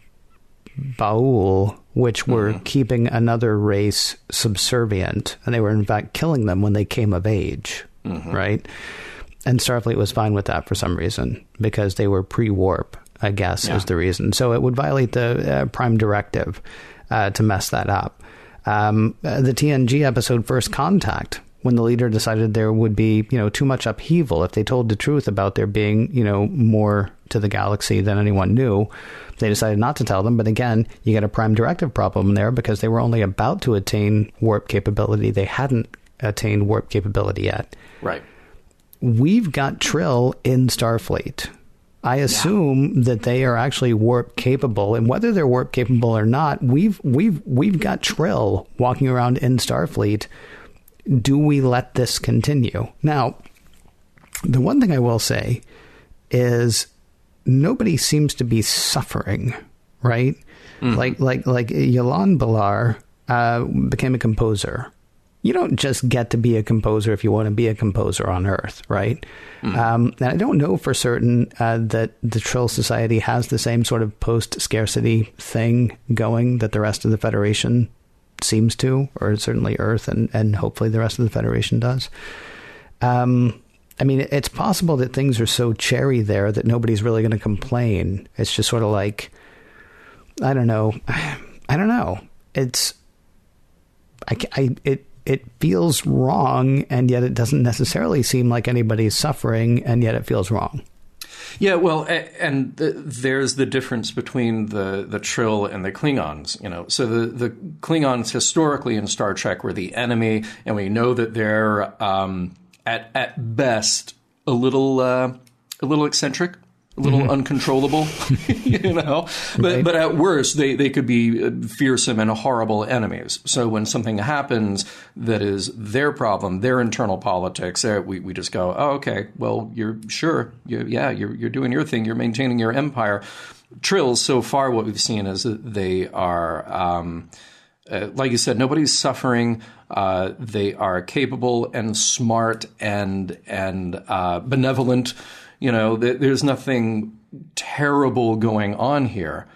Baul, which were keeping another race subservient. And they were, in fact, killing them when they came of age, right? And Starfleet was fine with that for some reason, because they were pre-warp, I guess, is the reason. So it would violate the Prime Directive to mess that up. The TNG episode First Contact, when the leader decided there would be, you know, too much upheaval if they told the truth about there being, you know, more to the galaxy than anyone knew, they decided not to tell them. But again, you get a Prime Directive problem there because they were only about to attain warp capability. They hadn't attained warp capability yet. Right. We've got Trill in Starfleet. I assume that they are actually warp capable, and whether they're warp capable or not, we've got Trill walking around in Starfleet. Do we let this continue? Now, the one thing I will say is nobody seems to be suffering, right? Like Yolande Bellar became a composer. You don't just get to be a composer if you want to be a composer on Earth, right? And I don't know for certain that the Trill Society has the same sort of post-scarcity thing going that the rest of the Federation seems to, or certainly Earth and hopefully the rest of the Federation does. I mean, it's possible that things are so cherry there that nobody's really going to complain. It's just sort of like, I don't know. It's... It feels wrong, and yet it doesn't necessarily seem like anybody's suffering, and yet it feels wrong. Yeah, well, and there's the difference between the Trill and the Klingons, you know. So the Klingons historically in Star Trek were the enemy, and we know that they're at best a little eccentric, a little uncontrollable, you know. But at worst, they could be fearsome and horrible enemies. So when something happens that is their problem, their internal politics, we just go, oh, okay, well, you're doing your thing, you're maintaining your empire. Trill, so far, what we've seen is that they are, like you said, nobody's suffering. They are capable and smart and benevolent. You know, there's nothing terrible going on here.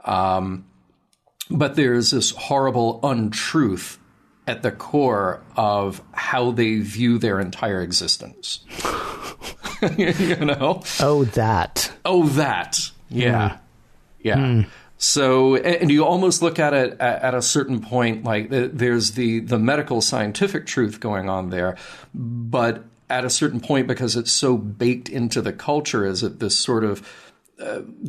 But there's this horrible untruth at the core of how they view their entire existence. you know? Oh, that. Yeah. So, and you almost look at it at a certain point, like there's the medical scientific truth going on there, but at a certain point, because it's so baked into the culture, is it this sort of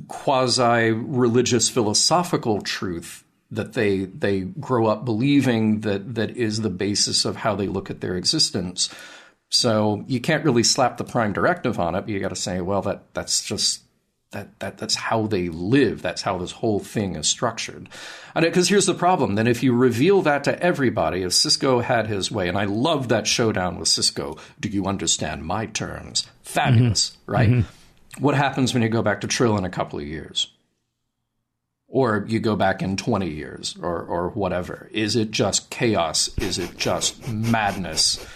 quasi-religious philosophical truth that they grow up believing that is the basis of how they look at their existence. So you can't really slap the prime directive on it, but you got to say, well, that's just that's how they live. That's how this whole thing is structured. Because here's the problem. Then if you reveal that to everybody, if Sisko had his way, and I love that showdown with Sisko, do you understand my terms? Fabulous, right? What happens when you go back to Trill in a couple of years? Or you go back in 20 years or whatever? Is it just chaos? Is it just madness?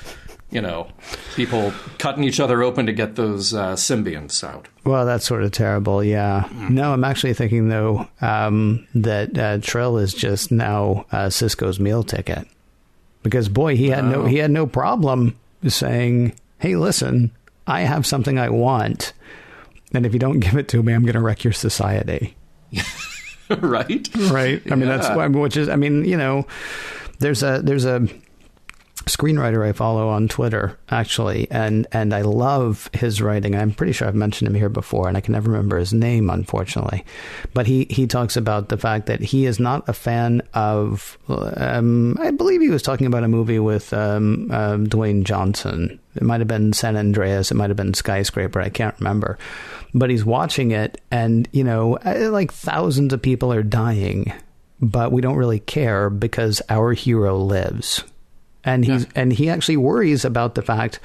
You know, people cutting each other open to get those symbionts out. Well, that's sort of terrible, yeah. No, I'm actually thinking, though, that Trill is just now Sisko's meal ticket. Because, boy, he had no problem saying, hey, listen, I have something I want, and if you don't give it to me, I'm going to wreck your society. Right? Right. I mean, that's which is, I mean, you know, there's a screenwriter I follow on Twitter, actually, and I love his writing. I'm pretty sure I've mentioned him here before, and I can never remember his name, unfortunately. But he talks about the fact that he is not a fan of, I believe he was talking about a movie with Dwayne Johnson. It might have been San Andreas. It might have been Skyscraper. I can't remember. But he's watching it, and, you know, like thousands of people are dying, but we don't really care because our hero lives. And he actually worries about the fact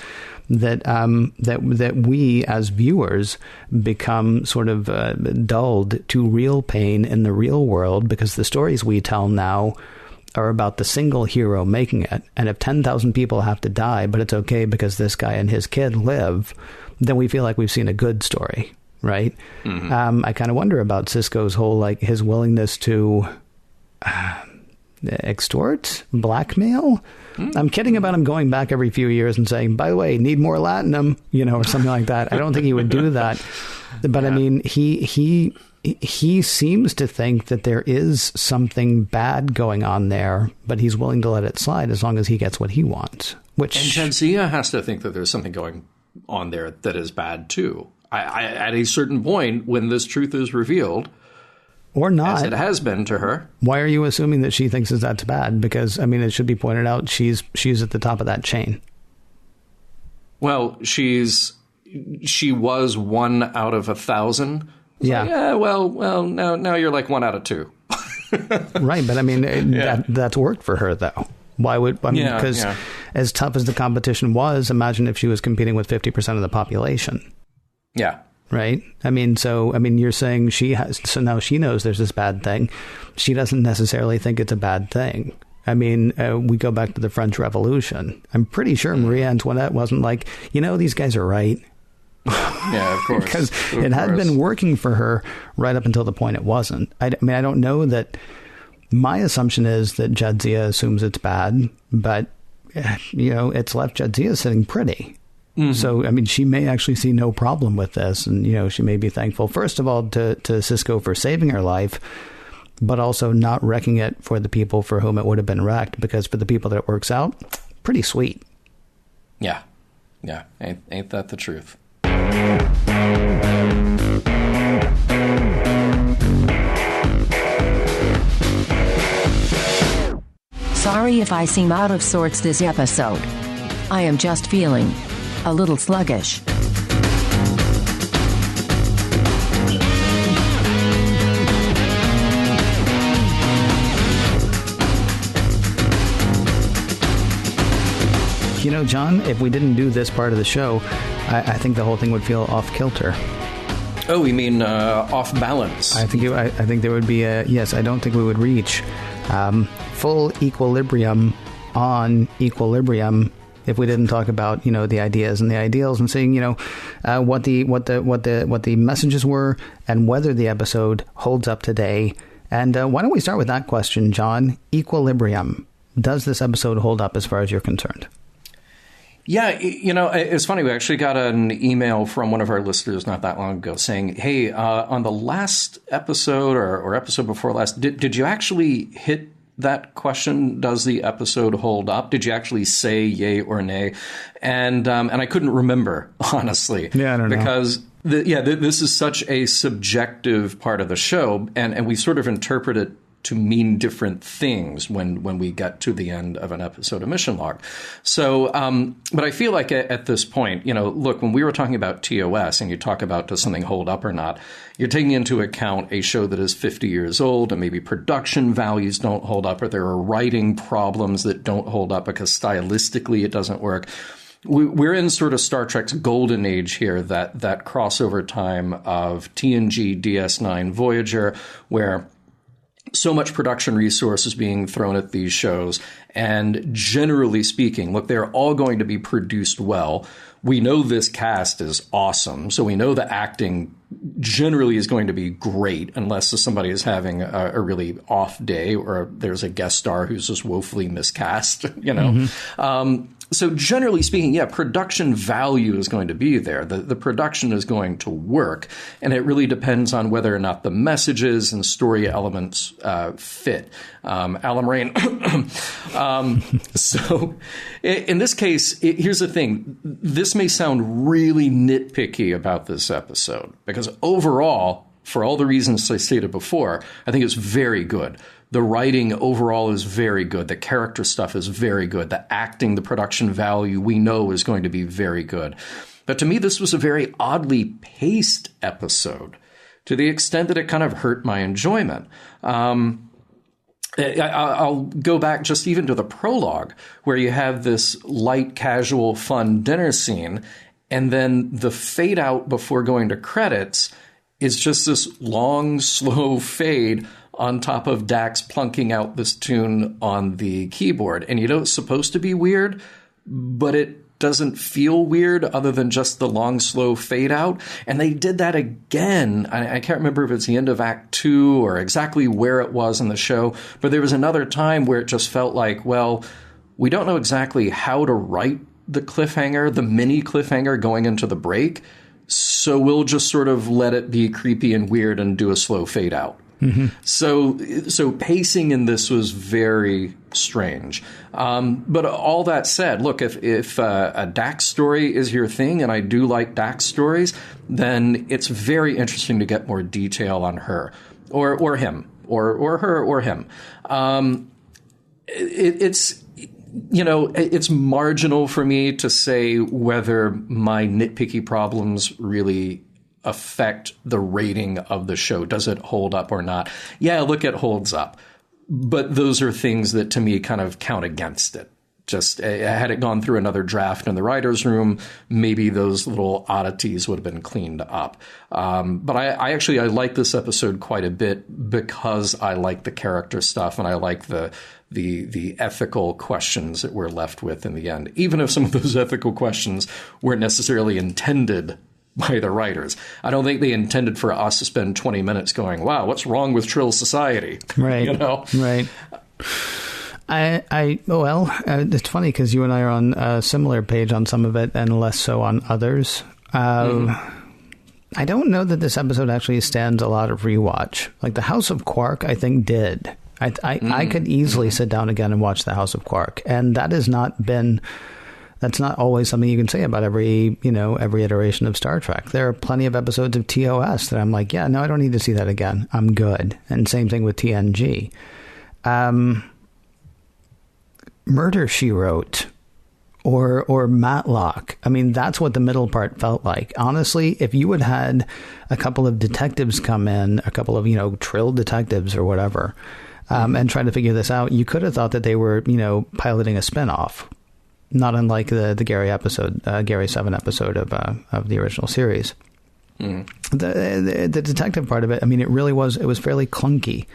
that that we as viewers become sort of dulled to real pain in the real world, because the stories we tell now are about the single hero making it. And if 10,000 people have to die, but it's okay because this guy and his kid live, then we feel like we've seen a good story, right? I kind of wonder about Sisko's whole, like, his willingness to extort, blackmail. I'm kidding about him going back every few years and saying, by the way, need more latinum, you know, or something like that. I don't think he would do that. But I mean, he seems to think that there is something bad going on there, but he's willing to let it slide as long as he gets what he wants. And Jadzia has to think that there's something going on there that is bad too. At a certain point, when this truth is revealed, or not, as it has been to her, why are you assuming that she thinks that's bad? Because, I mean, it should be pointed out she's at the top of that chain. Well, she was 1 out of 1,000. Yeah. So, yeah. Well. Now you're like 1 out of 2. Right, but I mean, that's worked for her, though. Why would because as tough as the competition was, imagine if she was competing with 50% of the population. Yeah. Right. I mean, you're saying so now she knows there's this bad thing. She doesn't necessarily think it's a bad thing. I mean, we go back to the French Revolution. I'm pretty sure Marie Antoinette wasn't like, these guys are right. Yeah, of course. Because it had been working for her right up until the point it wasn't. I mean, I don't know that. My assumption is that Jadzia assumes it's bad, but, it's left Jadzia sitting pretty. Mm-hmm. So, I mean, she may actually see no problem with this. And, she may be thankful, first of all, to Sisko for saving her life, but also not wrecking it for the people for whom it would have been wrecked. Because for the people that it works out, pretty sweet. Yeah. Yeah. Ain't that the truth? Sorry if I seem out of sorts this episode. I am just feeling a little sluggish. John, if we didn't do this part of the show, I think the whole thing would feel off kilter. Oh, you mean off balance? I think there would be yes. I don't think we would reach full equilibrium on equilibrium if we didn't talk about the ideas and the ideals and seeing what the messages were and whether the episode holds up today. And why don't we start with that question, John? Equilibrium. Does this episode hold up as far as you're concerned? Yeah, it's funny. We actually got an email from one of our listeners not that long ago saying, hey, on the last episode or episode before last, did you actually hit that question? Does the episode hold up? Did you actually say yay or nay? And I couldn't remember, honestly. Yeah, I don't know. Because this is such a subjective part of the show, and we sort of interpret it to mean different things when we get to the end of an episode of Mission Log. So, but I feel like at this point, look, when we were talking about TOS and you talk about does something hold up or not, you're taking into account a show that is 50 years old and maybe production values don't hold up, or there are writing problems that don't hold up because stylistically it doesn't work. We're in sort of Star Trek's golden age here, that crossover time of TNG, DS9, Voyager, where so much production resource is being thrown at these shows. And generally speaking, look, they're all going to be produced well. We know this cast is awesome. So we know the acting generally is going to be great unless somebody is having a really off day or there's a guest star who's just woefully miscast, Mm-hmm. So generally speaking, production value is going to be there. The production is going to work, and it really depends on whether or not the messages and story elements fit. Alan Rain. So in this case, here's the thing. This may sound really nitpicky about this episode, because overall, for all the reasons I stated before, I think it's very good. The writing overall is very good. The character stuff is very good. The acting, the production value, we know is going to be very good. But to me, this was a very oddly paced episode, to the extent that it kind of hurt my enjoyment. I'll go back just even to the prologue, where you have this light, casual, fun dinner scene, and then the fade out before going to credits is just this long, slow fade on top of Dax plunking out this tune on the keyboard. And it's supposed to be weird, but it doesn't feel weird other than just the long, slow fade out. And they did that again. I can't remember if it's the end of Act 2 or exactly where it was in the show, but there was another time where it just felt like, well, we don't know exactly how to write the cliffhanger, the mini cliffhanger going into the break. So we'll just sort of let it be creepy and weird and do a slow fade out. Mm-hmm. So pacing in this was very strange. But all that said, look, if a Dax story is your thing, and I do like Dax stories, then it's very interesting to get more detail on her or him or her or him. It's marginal for me to say whether my nitpicky problems really affect the rating of the show. Does it hold up or not? Yeah, look, it holds up. But those are things that, to me, kind of count against it. Just had it gone through another draft in the writer's room, maybe those little oddities would have been cleaned up. But I like this episode quite a bit because I like the character stuff and I like the ethical questions that we're left with in the end, even if some of those ethical questions weren't necessarily intended by the writers. I don't think they intended for us to spend 20 minutes going, wow, what's wrong with Trill society? Right. Right. It's funny because you and I are on a similar page on some of it and less so on others. I don't know that this episode actually stands a lot of rewatch. Like the House of Quark, I think did. I could easily sit down again and watch the House of Quark. And that has not been... That's not always something you can say about every iteration of Star Trek. There are plenty of episodes of TOS that I'm like, yeah, no, I don't need to see that again. I'm good. And same thing with TNG. Murder, She Wrote, or Matlock. I mean, that's what the middle part felt like. Honestly, if you had a couple of detectives come in, a couple of, Trill detectives or whatever, and try to figure this out, you could have thought that they were, piloting a spinoff. Not unlike the Gary 7 episode of the original series. The detective part of it, I mean, it was fairly clunky,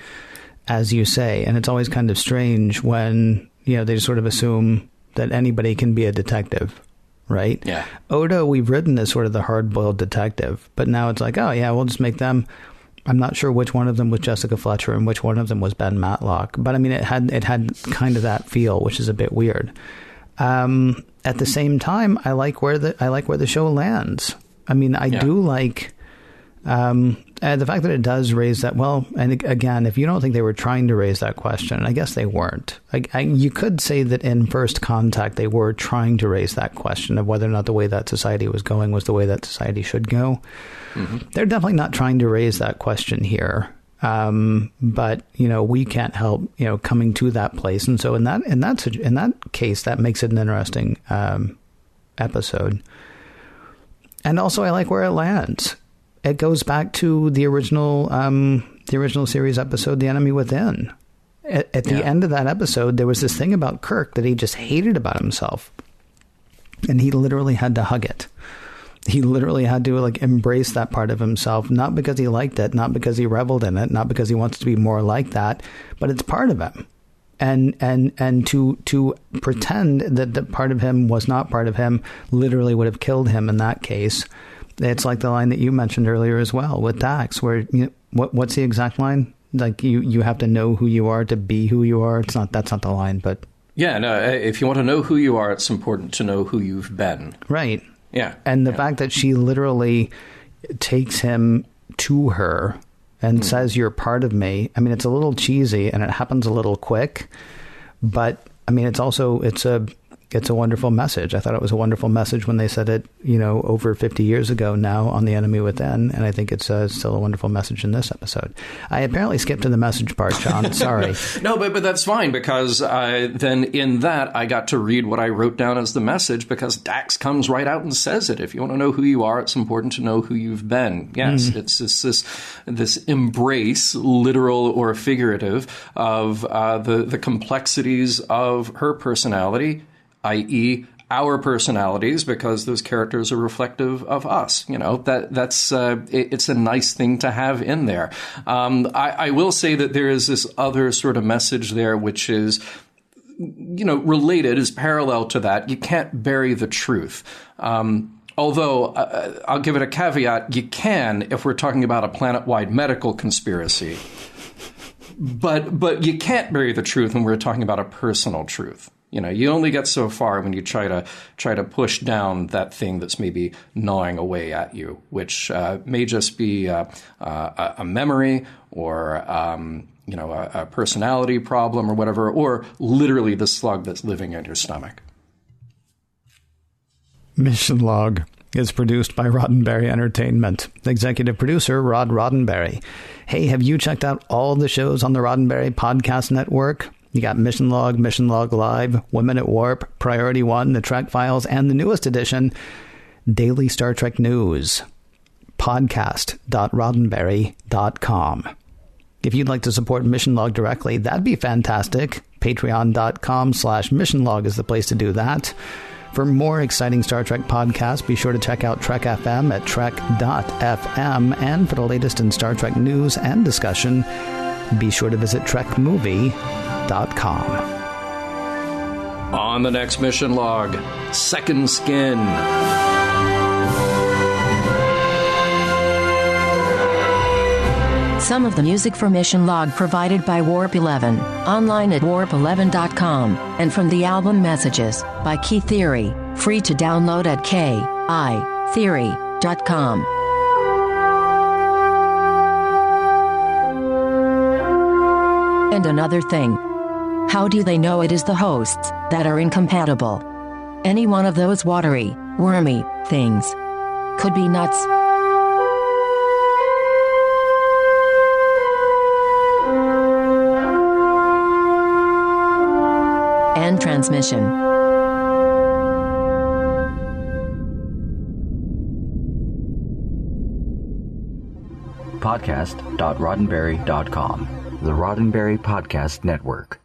as you say, and it's always kind of strange when they just sort of assume that anybody can be a detective, right? Yeah. Odo, we've written as sort of the hard-boiled detective, but now it's like, oh yeah, we'll just make them. I'm not sure which one of them was Jessica Fletcher and which one of them was Ben Matlock, but I mean, it had kind of that feel, which is a bit weird. At the same time, I like where the show lands. I mean, I do like the fact that it does raise that. Well, and again, if you don't think they were trying to raise that question, I guess they weren't. You could say that in First Contact, they were trying to raise that question of whether or not the way that society was going was the way that society should go. Mm-hmm. They're definitely not trying to raise that question here. But, we can't help, coming to that place. And so in that case, that makes it an interesting episode. And also, I like where it lands. It goes back to the original series episode, The Enemy Within. At the end of that episode, there was this thing about Kirk that he just hated about himself. And he literally had to hug it. He literally had to embrace that part of himself, not because he liked it, not because he reveled in it, not because he wants to be more like that, but it's part of him. And to pretend that the part of him was not part of him literally would have killed him in that case. It's like the line that you mentioned earlier as well with Dax, where what's the exact line? Like you have to know who you are to be who you are. That's not the line, but yeah, no. If you want to know who you are, it's important to know who you've been. Right. Yeah. And the fact that she literally takes him to her and says, "You're part of me." I mean, it's a little cheesy and it happens a little quick, but I mean, it's a wonderful message. I thought it was a wonderful message when they said it, over 50 years ago now on The Enemy Within. And I think it's still a wonderful message in this episode. I apparently skipped to the message part, John. Sorry. No, but that's fine, because then in that I got to read what I wrote down as the message, because Dax comes right out and says it. If you want to know who you are, it's important to know who you've been. Yes, it's this embrace, literal or figurative, of the complexities of her personality, i.e., our personalities, because those characters are reflective of us. That's it's a nice thing to have in there. I will say that there is this other sort of message there, which is, related, is parallel to that. You can't bury the truth. Although, I'll give it a caveat, you can if we're talking about a planet-wide medical conspiracy. But you can't bury the truth when we're talking about a personal truth. You only get so far when you try to push down that thing that's maybe gnawing away at you, which may just be a memory or a personality problem or whatever, or literally the slug that's living in your stomach. Mission Log is produced by Roddenberry Entertainment. Executive producer, Rod Roddenberry. Hey, have you checked out all the shows on the Roddenberry Podcast Network? You got Mission Log Live, Women at Warp, Priority One, The Trek Files, and the newest edition, Daily Star Trek News. Podcast.roddenberry.com. If you'd like to support Mission Log directly, that'd be fantastic. Patreon.com/missionlog is the place to do that. For more exciting Star Trek podcasts, be sure to check out Trek FM at trek.fm. And for the latest in Star Trek news and discussion, be sure to visit trekmovie.com. On the next Mission Log, Second Skin. Some of the music for Mission Log provided by Warp 11, online at warp11.com, and from the album Messages by Key Theory, free to download at kitheory.com. And another thing. How do they know it is the hosts that are incompatible? Any one of those watery, wormy things could be nuts. End transmission. Podcast.roddenberry.com. The Roddenberry Podcast Network.